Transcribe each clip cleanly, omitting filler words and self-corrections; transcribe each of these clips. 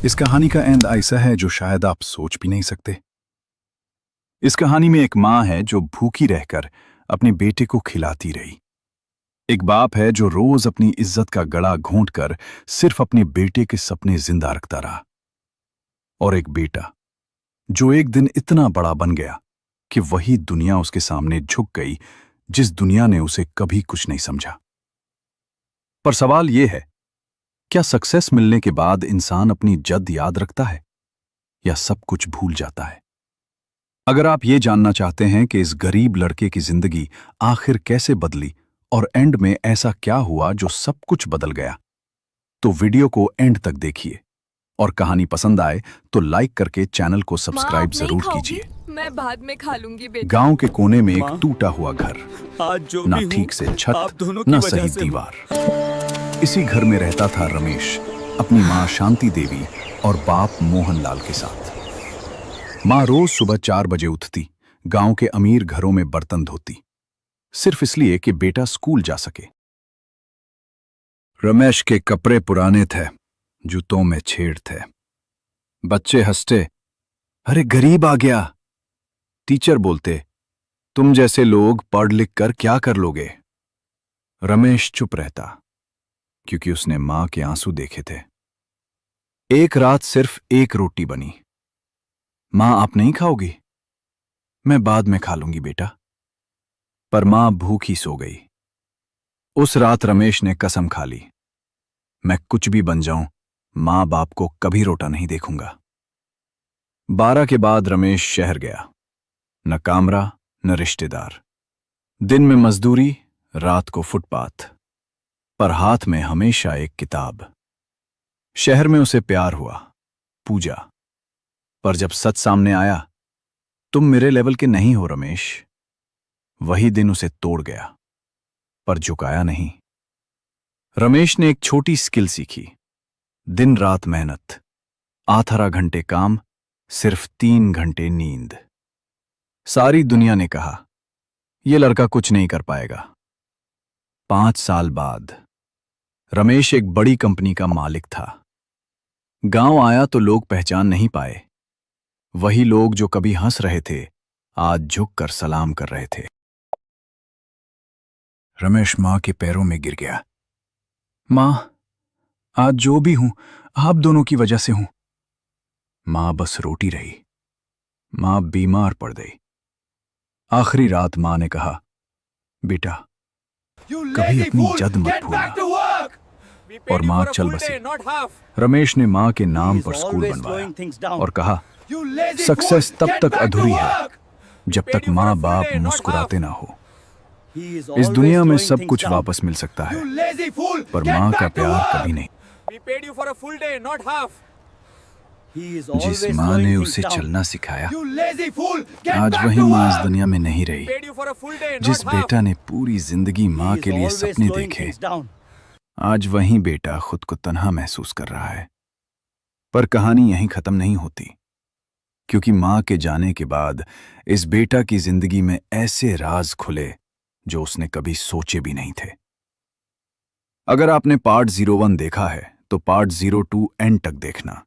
इस कहानी का एंड ऐसा है जो शायद आप सोच भी नहीं सकते। इस कहानी में एक माँ है जो भूखी रहकर अपने बेटे को खिलाती रही। एक बाप है जो रोज अपनी इज्जत का गला घोंट कर सिर्फ अपने बेटे के सपने जिंदा रखता रहा। और एक बेटा जो एक दिन इतना बड़ा बन गया कि वही दुनिया उसके सामने झुक गई, जिस दुनिया ने उसे कभी कुछ नहीं समझा। पर सवाल यह है, क्या सक्सेस मिलने के बाद इंसान अपनी जद याद रखता है या सब कुछ भूल जाता है? अगर आप ये जानना चाहते हैं कि इस गरीब लड़के की जिंदगी आखिर कैसे बदली और एंड में ऐसा क्या हुआ जो सब कुछ बदल गया, तो वीडियो को एंड तक देखिए। और कहानी पसंद आए तो लाइक करके चैनल को सब्सक्राइब जरूर कीजिए। मैं बाद में खा लूंगी बेटा। गांव के कोने में एक टूटा हुआ घर, आज जो ना भी ठीक से आप छत, दोनों की ना वजह सही से दीवार। इसी घर में रहता था रमेश अपनी माँ शांति देवी और बाप मोहन लाल के साथ। माँ रोज सुबह 4 बजे उठती, गांव के अमीर घरों में बर्तन धोती, सिर्फ इसलिए कि बेटा स्कूल जा सके। रमेश के कपड़े पुराने थे, जूतों में छेड़ थे। बच्चे हंसते, अरे गरीब आ गया। टीचर बोलते, तुम जैसे लोग पढ़ लिख कर क्या कर लोगे। रमेश चुप रहता, क्योंकि उसने मां के आंसू देखे थे। एक रात सिर्फ एक रोटी बनी। मां, आप नहीं खाओगी? मैं बाद में खा लूंगी बेटा। पर मां भूखी सो गई। उस रात रमेश ने कसम खा ली, मैं कुछ भी बन जाऊं, मां बाप को कभी रोटा नहीं देखूंगा। 12 के बाद रमेश शहर गया। न कामरा न रिश्तेदार। दिन में मजदूरी, रात को फुटपाथ, पर हाथ में हमेशा एक किताब। शहर में उसे प्यार हुआ, पूजा। पर जब सच सामने आया, तुम मेरे लेवल के नहीं हो रमेश, वही दिन उसे तोड़ गया, पर झुकाया नहीं। रमेश ने एक छोटी स्किल सीखी। दिन रात मेहनत, 18 घंटे काम, सिर्फ 3 घंटे नींद। सारी दुनिया ने कहा, यह लड़का कुछ नहीं कर पाएगा। 5 साल बाद रमेश एक बड़ी कंपनी का मालिक था। गांव आया तो लोग पहचान नहीं पाए। वही लोग जो कभी हंस रहे थे, आज झुककर सलाम कर रहे थे। रमेश मां के पैरों में गिर गया। मां, आज जो भी हूं, आप दोनों की वजह से हूं। मां बस रोटी रही। मां बीमार पड़ गई। आखिरी रात मां ने कहा, बेटा कभी अपनी जद मत भूलना। और मां चल बसी। रमेश ने मां के नाम पर स्कूल बनवाया और कहा, सक्सेस तब तक अधूरी है जब तक मां बाप मुस्कुराते ना हो। इस दुनिया में सब कुछ वापस मिल सकता है, पर मां का प्यार कभी नहीं। जिस मां ने उसे चलना सिखाया, आज वही मां इस दुनिया में नहीं रही। जिस बेटा ने पूरी जिंदगी मां के लिए सपने देखे, आज वही बेटा खुद को तन्हा महसूस कर रहा है। पर कहानी यहीं खत्म नहीं होती, क्योंकि मां के जाने के बाद इस बेटा की जिंदगी में ऐसे राज खुले जो उसने कभी सोचे भी नहीं थे। अगर आपने पार्ट 01 देखा है तो पार्ट 02 एंड तक देखना,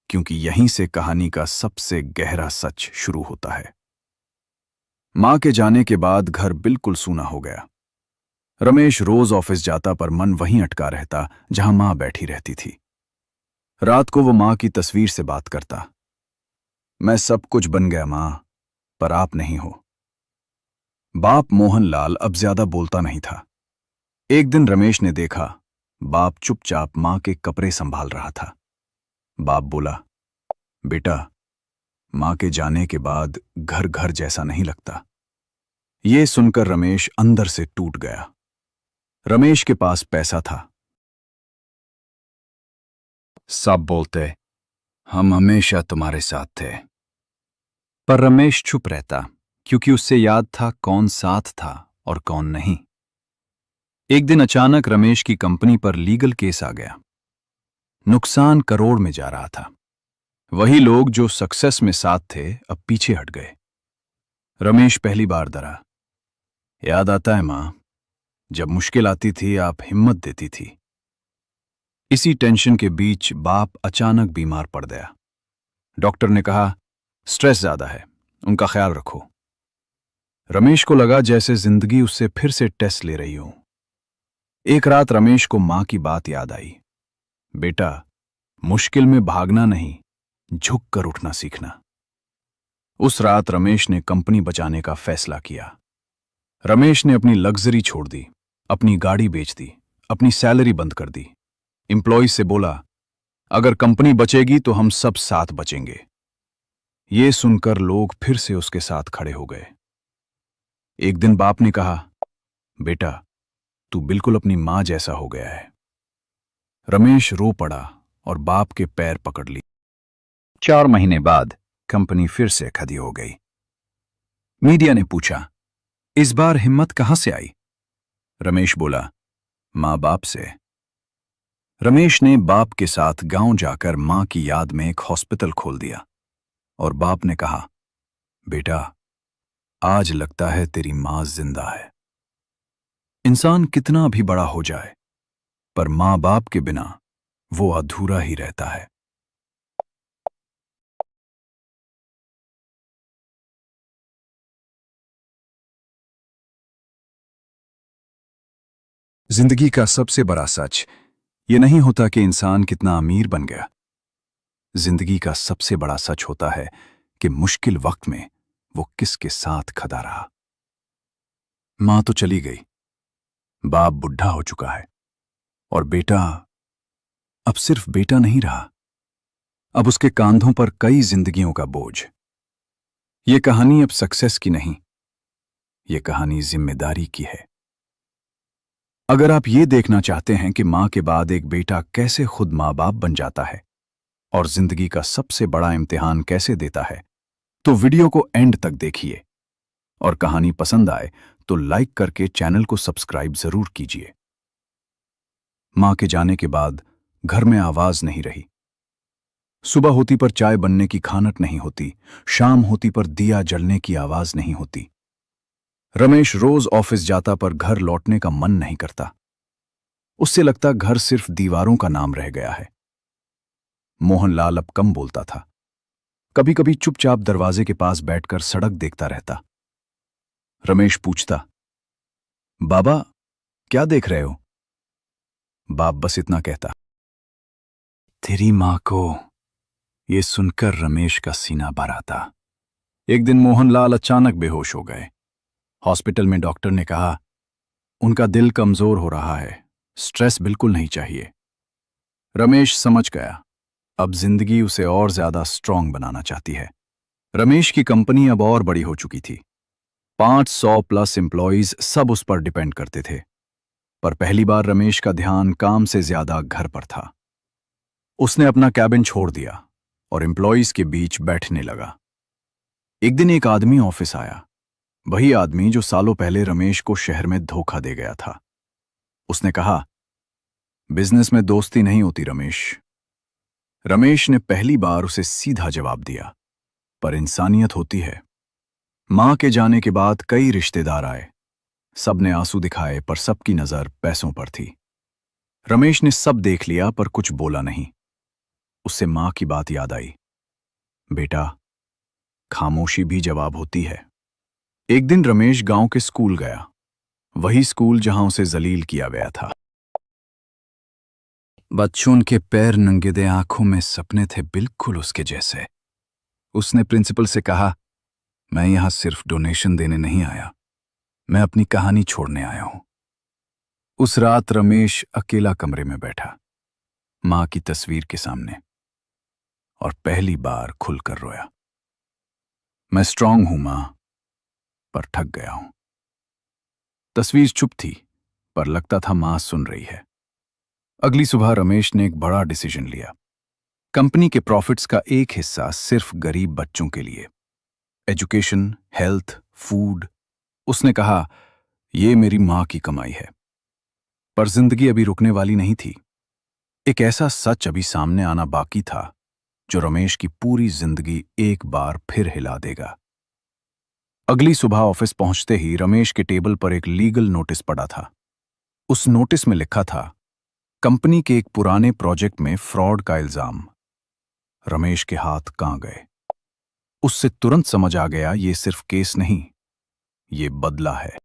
क्योंकि यहीं से कहानी का सबसे गहरा सच शुरू होता है। मां के जाने के बाद घर बिल्कुल सूना हो गया। रमेश रोज ऑफिस जाता, पर मन वहीं अटका रहता जहां मां बैठी रहती थी। रात को वो मां की तस्वीर से बात करता, मैं सब कुछ बन गया मां, पर आप नहीं हो। बाप मोहन लाल अब ज्यादा बोलता नहीं था। एक दिन रमेश ने देखा, बाप चुपचाप मां के कपड़े संभाल रहा था। बाप बोला, बेटा मां के जाने के बाद घर घर जैसा नहीं लगता। ये सुनकर रमेश अंदर से टूट गया। रमेश के पास पैसा था। सब बोलते, हम हमेशा तुम्हारे साथ थे। पर रमेश चुप रहता, क्योंकि उससे याद था कौन साथ था और कौन नहीं। एक दिन अचानक रमेश की कंपनी पर लीगल केस आ गया। नुकसान करोड़ में जा रहा था। वही लोग जो सक्सेस में साथ थे, अब पीछे हट गए। रमेश पहली बार डरा। याद आता है मां, जब मुश्किल आती थी आप हिम्मत देती थी। इसी टेंशन के बीच बाप अचानक बीमार पड़ गया। डॉक्टर ने कहा, स्ट्रेस ज्यादा है, उनका ख्याल रखो। रमेश को लगा जैसे जिंदगी उससे फिर से टेस्ट ले रही हो। एक रात रमेश को मां की बात याद आई। बेटा, मुश्किल में भागना नहीं, झुक कर उठना सीखना। उस रात रमेश ने कंपनी बचाने का फैसला किया। रमेश ने अपनी लग्जरी छोड़ दी, अपनी गाड़ी बेच दी, अपनी सैलरी बंद कर दी। एम्प्लॉय से बोला, अगर कंपनी बचेगी तो हम सब साथ बचेंगे। ये सुनकर लोग फिर से उसके साथ खड़े हो गए। एक दिन बाप ने कहा, बेटा, तू बिल्कुल अपनी मां जैसा हो गया है। रमेश रो पड़ा और बाप के पैर पकड़ ली। 4 महीने बाद कंपनी फिर से खड़ी हो गई। मीडिया ने पूछा, इस बार हिम्मत कहां से आई? रमेश बोला, मां बाप से। रमेश ने बाप के साथ गांव जाकर मां की याद में एक हॉस्पिटल खोल दिया और बाप ने कहा, बेटा, आज लगता है तेरी मां जिंदा है। इंसान कितना भी बड़ा हो जाए, पर मां बाप के बिना वो अधूरा ही रहता है। जिंदगी का सबसे बड़ा सच ये नहीं होता कि इंसान कितना अमीर बन गया। जिंदगी का सबसे बड़ा सच होता है कि मुश्किल वक्त में वो किसके साथ खड़ा रहा। मां तो चली गई, बाप बुढ़ा हो चुका है, और बेटा अब सिर्फ बेटा नहीं रहा, अब उसके कांधों पर कई जिंदगियों का बोझ। ये कहानी अब सक्सेस की नहीं, ये कहानी जिम्मेदारी की है। अगर आप ये देखना चाहते हैं कि मां के बाद एक बेटा कैसे खुद मां बाप बन जाता है और जिंदगी का सबसे बड़ा इम्तिहान कैसे देता है, तो वीडियो को एंड तक देखिए। और कहानी पसंद आए तो लाइक करके चैनल को सब्सक्राइब जरूर कीजिए। मां के जाने के बाद घर में आवाज नहीं रही। सुबह होती पर चाय बनने की खानट नहीं होती, शाम होती पर दिया जलने की आवाज नहीं होती। रमेश रोज ऑफिस जाता पर घर लौटने का मन नहीं करता। उससे लगता घर सिर्फ दीवारों का नाम रह गया है। मोहनलाल अब कम बोलता था, कभी कभी चुपचाप दरवाजे के पास बैठकर सड़क देखता रहता। रमेश पूछता, बाबा क्या देख रहे हो? बाप बस इतना कहता, तेरी मां को। ये सुनकर रमेश का सीना भर आता। एक दिन मोहनलाल अचानक बेहोश हो गए। हॉस्पिटल में डॉक्टर ने कहा, उनका दिल कमजोर हो रहा है, स्ट्रेस बिल्कुल नहीं चाहिए। रमेश समझ गया, अब जिंदगी उसे और ज्यादा स्ट्रांग बनाना चाहती है। रमेश की कंपनी अब और बड़ी हो चुकी थी। 500 प्लस एम्प्लॉइज सब उस पर डिपेंड करते थे। पर पहली बार रमेश का ध्यान काम से ज्यादा घर पर था। उसने अपना कैबिन छोड़ दिया और एम्प्लॉइज के बीच बैठने लगा। एक दिन एक आदमी ऑफिस आया, वही आदमी जो सालों पहले रमेश को शहर में धोखा दे गया था। उसने कहा, बिजनेस में दोस्ती नहीं होती रमेश। रमेश ने पहली बार उसे सीधा जवाब दिया, पर इंसानियत होती है। मां के जाने के बाद कई रिश्तेदार आए, सबने आंसू दिखाए, पर सबकी नजर पैसों पर थी। रमेश ने सब देख लिया पर कुछ बोला नहीं। उससे मां की बात याद आई, बेटा, खामोशी भी जवाब होती है। एक दिन रमेश गांव के स्कूल गया, वही स्कूल जहां उसे जलील किया गया था। बच्चों के पैर नंगे दे, आंखों में सपने थे बिल्कुल उसके जैसे। उसने प्रिंसिपल से कहा, मैं यहां सिर्फ डोनेशन देने नहीं आया, मैं अपनी कहानी छोड़ने आया हूं। उस रात रमेश अकेला कमरे में बैठा, मां की तस्वीर के सामने, और पहली बार खुलकर रोया। मैं स्ट्रांग हूं मां, पर थक गया हूं। तस्वीर चुप थी, पर लगता था मां सुन रही है। अगली सुबह रमेश ने एक बड़ा डिसीजन लिया। कंपनी के प्रॉफिट्स का एक हिस्सा सिर्फ गरीब बच्चों के लिए, एजुकेशन, हेल्थ, फूड। उसने कहा, यह मेरी मां की कमाई है। पर जिंदगी अभी रुकने वाली नहीं थी। एक ऐसा सच अभी सामने आना बाकी था जो रमेश की पूरी जिंदगी एक बार फिर हिला देगा। अगली सुबह ऑफिस पहुंचते ही रमेश के टेबल पर एक लीगल नोटिस पड़ा था। उस नोटिस में लिखा था, कंपनी के एक पुराने प्रोजेक्ट में फ्रॉड का इल्जाम। रमेश के हाथ कांप गए। उससे तुरंत समझ आ गया ये सिर्फ केस नहीं, ये बदला है।